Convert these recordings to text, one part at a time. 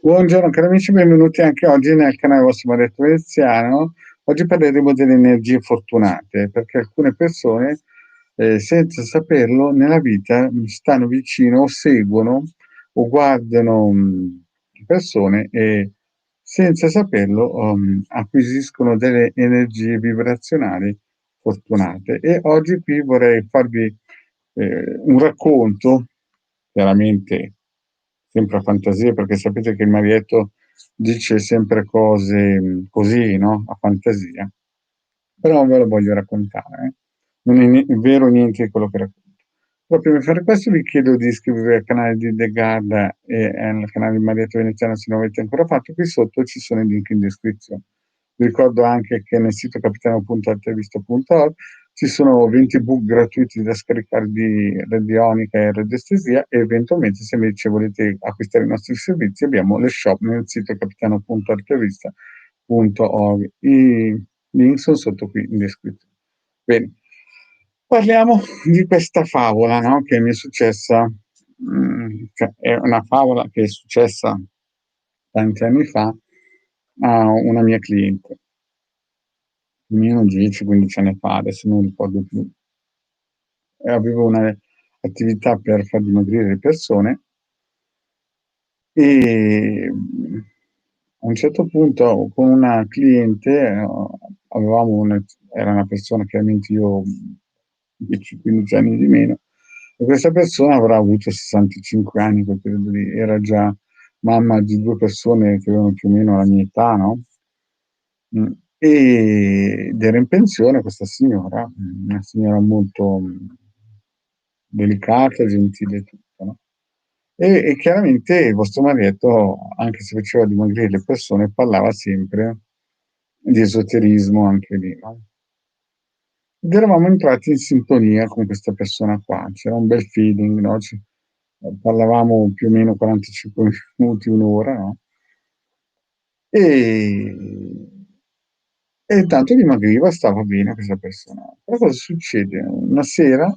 Buongiorno cari amici, benvenuti anche oggi nel canale vostro Marietto Veneziano. Oggi parleremo delle energie fortunate, perché alcune persone, senza saperlo, nella vita stanno vicino o seguono o guardano persone e senza saperlo acquisiscono delle energie vibrazionali fortunate. E oggi qui vorrei farvi un racconto, chiaramente sempre a fantasia, perché sapete che il Marietto dice sempre cose così, no? A fantasia. Però ve lo voglio raccontare. Non è vero niente di quello che racconto. Però prima di fare questo vi chiedo di iscrivervi al canale di The Garda e al canale di Marietto Veneziano se non l'avete ancora fatto. Qui sotto ci sono i link in descrizione. Vi ricordo anche che nel sito capitano.altavista.org ci sono 20 book gratuiti da scaricare di radionica e radiestesia e eventualmente se invece volete acquistare i nostri servizi abbiamo le shop nel sito capitano.altavista.org. I link sono sotto qui in descrizione. Bene, parliamo di questa favola, no? Che mi è successa, cioè è una favola che è successa tanti anni fa a una mia cliente, almeno 10-15 anni fa, adesso non ricordo più. Avevo un'attività per far dimagrire le persone e a un certo punto con una cliente avevamo era una persona chiaramente io 10-15 anni di meno, e questa persona avrà avuto 65 anni in quel periodo lì, era già mamma di 2 persone che avevano più o meno la mia età, no? Ed era in pensione questa signora, una signora molto delicata, gentile e tutto, no? E chiaramente il vostro Marietto, anche se faceva dimagrire le persone, parlava sempre di esoterismo anche lì, no? Ed eravamo entrati in sintonia con questa persona qua, c'era un bel feeling, no? Parlavamo più o meno 45 minuti, un'ora, no? E, e intanto dimagriva, stava bene questa persona. Però cosa succede? Una sera,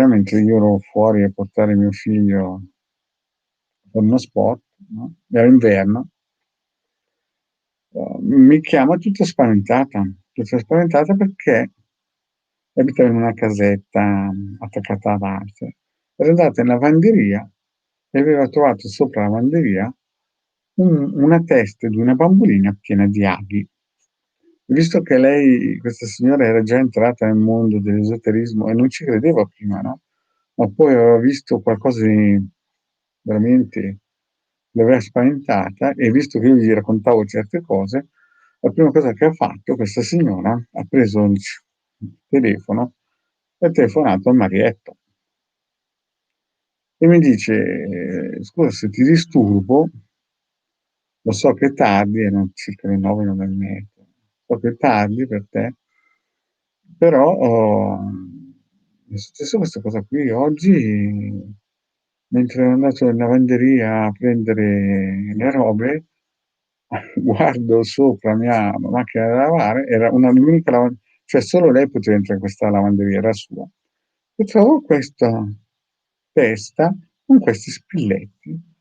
mentre io ero fuori a portare mio figlio per uno sport, no? Era inverno, mi chiama tutta spaventata perché abitava in una casetta attaccata ad altre. Era andata in lavanderia e aveva trovato sopra la lavanderia una testa di una bambolina piena di aghi. Visto che lei, questa signora, era già entrata nel mondo dell'esoterismo e non ci credeva prima, no? Ma poi aveva visto qualcosa di veramente l'aveva spaventata e visto che io gli raccontavo certe cose, la prima cosa che ha fatto questa signora ha preso il telefono e ha telefonato a Marietto e mi dice: scusa se ti disturbo, lo so che è tardi, erano circa le 9, 9 e mezza, so che è tardi per te, però mi è successo questa cosa qui oggi, mentre ero andato in lavanderia a prendere le robe, guardo sopra mia macchina da lavare, era un'unica cioè solo lei poteva entrare in questa lavanderia, era sua. E trovo questa testa con questi spilletti.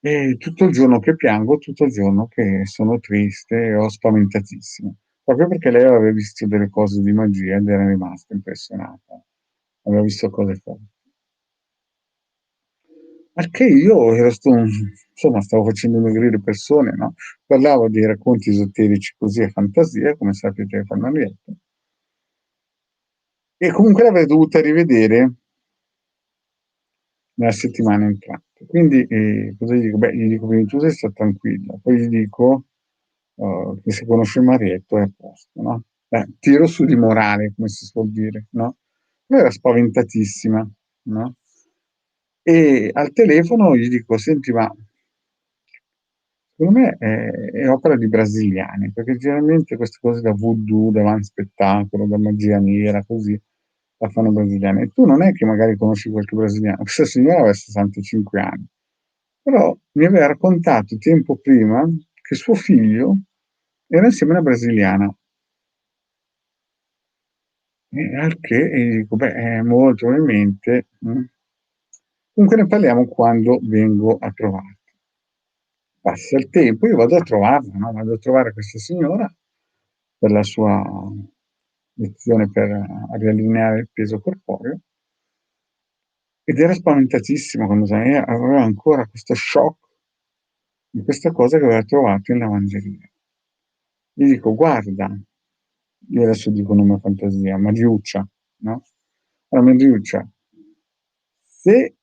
E tutto il giorno che piango, tutto il giorno che sono triste o spaventatissimo. Proprio perché lei aveva visto delle cose di magia ed era rimasta impressionata. Aveva visto cose forti. Perché io insomma, stavo facendo dimagrire persone, no? Parlavo di racconti esoterici così a fantasia, come sapete fanno lieto. E comunque l'avrei dovuta rivedere nella settimana entrante. Quindi cosa gli dico? Beh, gli dico prima di tutto sta tranquilla, poi gli dico che se conosce il Marietto è a posto, no? Tiro su di morale, come si suol dire, no? Lei era spaventatissima, no? E al telefono gli dico: senti, ma secondo me è opera di brasiliani, perché generalmente queste cose da voodoo, da van spettacolo, da magia nera, così, la fanno brasiliani. E tu non è che magari conosci qualche brasiliano, questa signora aveva 65 anni, però mi aveva raccontato tempo prima che suo figlio era insieme a una brasiliana. E al che e dico: "Beh, molto probabilmente". Comunque ne parliamo quando vengo a trovarti. passa il tempo, io vado a trovarla, no, vado a trovare questa signora per la sua lezione per riallineare il peso corporeo ed era spaventatissimo quando aveva ancora questo shock di questa cosa che aveva trovato in lavanderia. Gli dico: "Guarda", io adesso dico un nome a fantasia, Mariuccia, no, allora Mariuccia, se,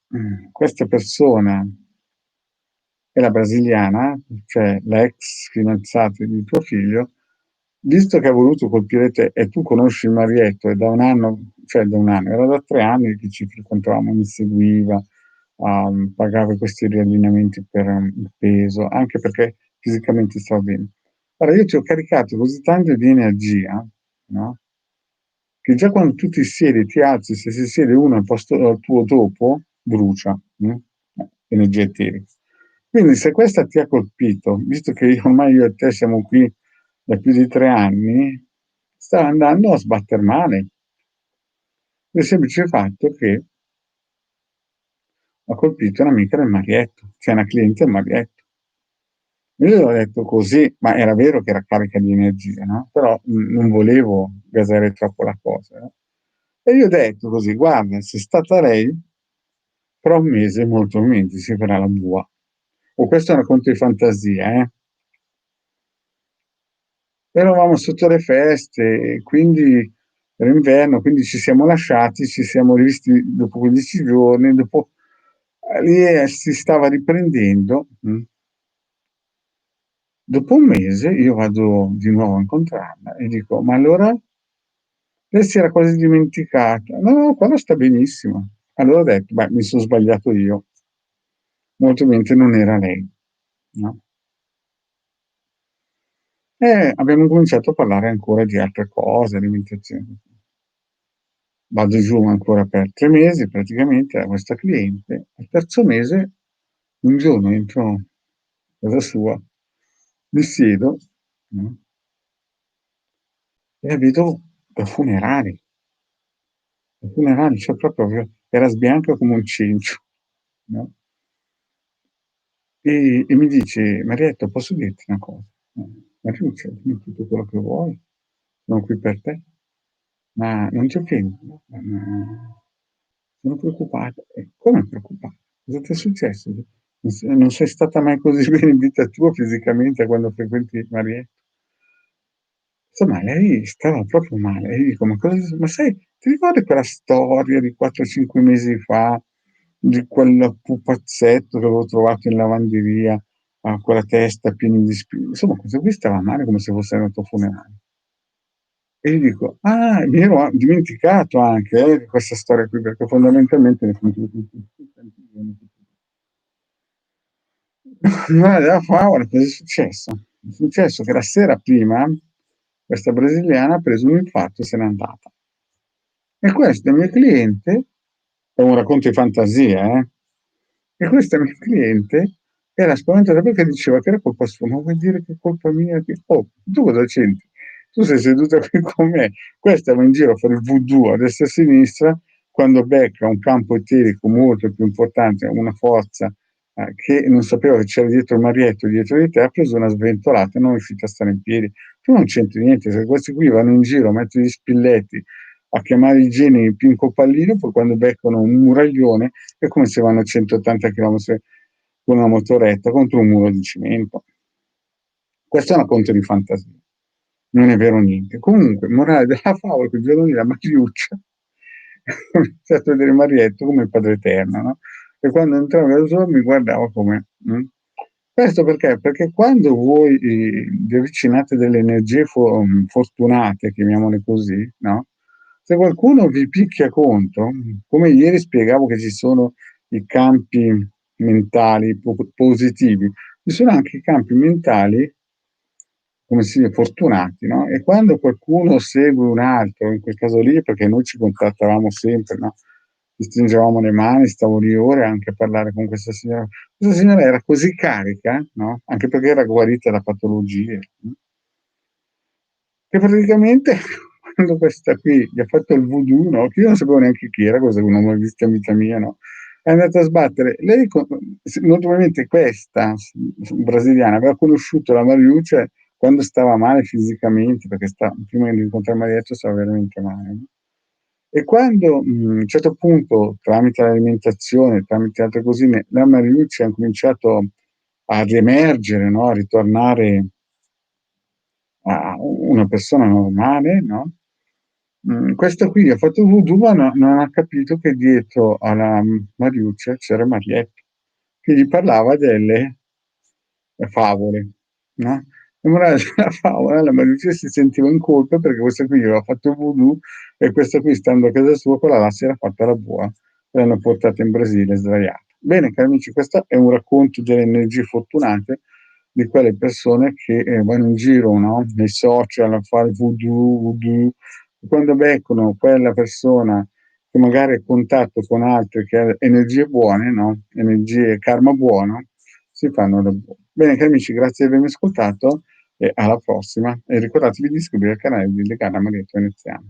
questa persona è la brasiliana, cioè la ex fidanzata di tuo figlio, visto che ha voluto colpire te e tu conosci il Marietto e da 1 anno, cioè da 1 anno, era da 3 anni che ci frequentavamo, mi seguiva, pagava questi riallineamenti per il peso, anche perché fisicamente stava bene. Guarda, io ti ho caricato così tanto di energia, no, che già quando tu ti siedi, ti alzi, se si siede uno al posto tuo dopo, brucia, energia eterica. Quindi se questa ti ha colpito, visto che ormai io e te siamo qui da più di 3 anni, sta andando a sbatter male. Per il semplice fatto che ha colpito un'amica del Marietto, cioè una cliente del Marietto. Io gliel'ho detto così, ma era vero che era carica di energia, no, però non volevo gasare troppo la cosa, no, e gli ho detto così: "Guarda, se è stata lei, fra un mese molto probabilmente si farà la bua". Oh, questo è un racconto di fantasia, eh. Eravamo sotto le feste e quindi era inverno, quindi ci siamo lasciati, ci siamo rivisti dopo 15 giorni, dopo lì, si stava riprendendo, dopo un mese io vado di nuovo a incontrarla e dico: "Ma allora?" Lei si era quasi dimenticata. "No, no, qua sta benissimo." Allora ho detto: "Beh, mi son sbagliato io." Molto probabilmente non era lei, no? Abbiamo incominciato a parlare ancora di altre cose, alimentazione. Vado giù ancora per 3 mesi praticamente da questa cliente. Al terzo mese un giorno entro in casa sua, mi siedo, no, e la vedo da funerali, cioè proprio era sbianca come un cencio, no, e mi dice: "Marietta, posso dirti una cosa?" "Mariuccia, dimmi tutto quello che vuoi, sono qui per te, ma non ti offendo, no, sono preoccupata". "Come preoccupata? Cosa ti è successo? Non sei stata mai così bene in vita tua fisicamente quando frequenti Marietta?" Insomma, lei stava proprio male e io dico: "Ma sai, ti ricordi quella storia di 4, 5 mesi fa, di quel pupazzetto che avevo trovato in lavanderia, con la testa piena di insomma questo qui stava male come se fosse andato a funerale. E gli dico: "Ah, mi ero a dimenticato anche, di questa storia qui", perché fondamentalmente ne sentivo tutti tanti giorni. Guarda, a favola cosa è successo? È successo che la sera prima questa brasiliana ha preso un infarto e se n'è andata. E questa mia cliente, è un racconto di fantasia, e questa mia cliente era spaventata perché diceva che era colpa sua. "Ma vuoi dire che è colpa mia che" "Oh, tu cosa c'entri? Tu sei seduta qui con me." Questa va in giro a fare il voodoo a destra e a sinistra, quando becca un campo eterico molto più importante, una forza, che non sapeva che c'era dietro il Marietto, dietro di te, ha preso una sventolata e non è riuscita a stare in piedi. Tu non c'entri niente, se questi qui vanno in giro a mettere gli spilletti, a chiamare i geni in pinco pallino, poi quando beccano un muraglione è come se vanno a 180 chilometri con una motoretta contro un muro di cemento. Questo è un racconto di fantasia, non è vero niente. Comunque, morale della favola, quel giorno lì la Mariuccia ha iniziato a vedere Marietto come il Padre Eterno, no, e quando entrava da solo mi guardava come questo perché? Perché quando voi, vi avvicinate delle energie fortunate, chiamiamole così, no, se qualcuno vi picchia contro, come ieri spiegavo che ci sono i campi mentali positivi, ci sono anche i campi mentali, come si dice, fortunati, no, e quando qualcuno segue un altro, in quel caso lì perché noi ci contattavamo sempre, no, ci stringevamo le mani, stavo lì ore anche a parlare con questa signora. Questa signora era così carica, no, anche perché era guarita da patologie, che praticamente quando questa qui gli ha fatto il voodoo, no, che io non sapevo neanche chi era, questa che non l'ho mai vista in vita mia, no, è andata a sbattere lei molto probabilmente questa brasiliana aveva conosciuto la Mariuccia quando stava male fisicamente, perché prima di incontrare Mariuccia stava veramente male, no? E quando, a un certo punto, tramite l'alimentazione, tramite altre cosine, la Mariuccia ha cominciato a riemergere, no, a ritornare a una persona normale, no, questa qui ha fatto voodoo, ma non ha capito che dietro alla Mariuccia c'era Marietta, che gli parlava delle favole, no, e morale della favola, la Mariuccia si sentiva in colpa perché questa qui gli aveva fatto il voodoo e questa qui, stando a casa sua, quella là si era fatta la bua e l'hanno portata in Brasile sdraiata. Bene, cari amici, questo è un racconto delle energie fortunate di quelle persone che vanno in giro, no, nei social a fare voodoo, voodoo, e quando beccano quella persona che magari è a contatto con altri che ha energie buone, no, energie karma buono, si fanno del buono. Bene cari amici, grazie di avermi ascoltato e alla prossima e ricordatevi di iscrivervi al canale di Legana Marietta Veneziana.